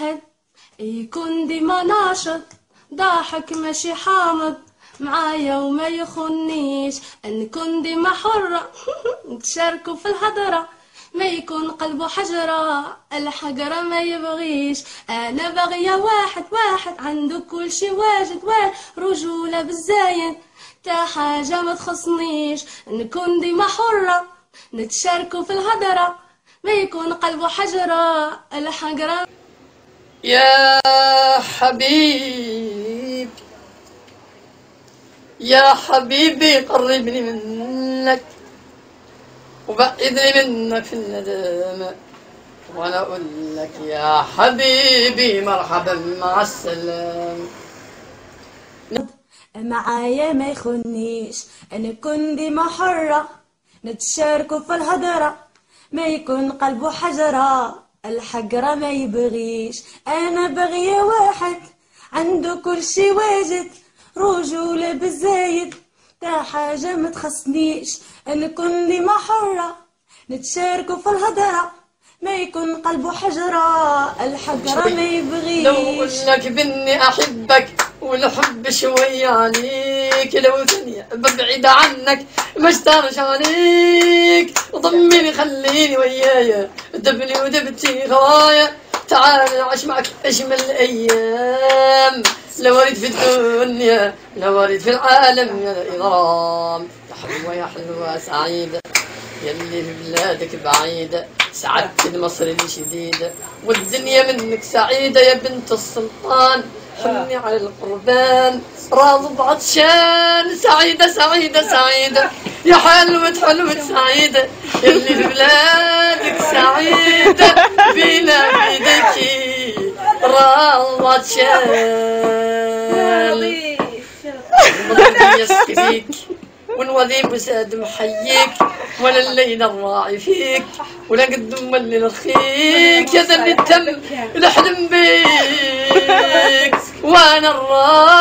واحد يكون ديما ناشط ضاحك ماشي حامض معايا وما يخنيش، نكون ديما حرة نتشاركوا في الهضرة، ما يكون قلبه حجرة الحجرة ما يبغيش. انا باغية واحد عنده كل شي واجد رجولة بالزايد تا حاجة ما تخصنيش، نكون ديما حرة نتشاركوا في الهضرة، ما يكون قلبه حجرة الحجرة. يا حبيب يا حبيبي قربني منك وبعدني منك في الندامة، وانا اقول لك يا حبيبي مرحبا مع السلامة. معايا ما يخنيش نكون ديما حرة نتشاركوا في الهضرة، ما يكون قلبه حجرة الحجرة ما يبغيش. انا باغية واحد عنده كل شي واجد رجولة بالزايد تا حاجة ما تخصنيش، نكون ديما حرة نتشاركوا في الهضرة، ما يكون قلبه حجرة الحجرة ما يبغيش. لو اقول لك باني احبك والحب شوي عليك، لو ثانية ببعد عنك ما اشترش عليك، ضمني خليني ويايا دبني ودبتي غوايا، تعال عش معك اجمل الايام، لو اريد في الدنيا لو اريد في العالم يا اغرام. يا حلوة يا حلوة سعيدة يلي في بلادك بعيدة، سعادة مصر الشديدة والدنيا منك سعيدة يا بنت السلطان، حني على القربان راض بعطشان، سعيدة سعيدة سعيدة يا حلوة حلوة سعيدة يلي في بلادك سعيدة، بينا بيدك راض بعطشان. يسقيك ونوذي بساد محييك، ولا الليل الراعي فيك ولا قد ملي نرخيك، يا ذل الدم نحلم بيك وانا الراعي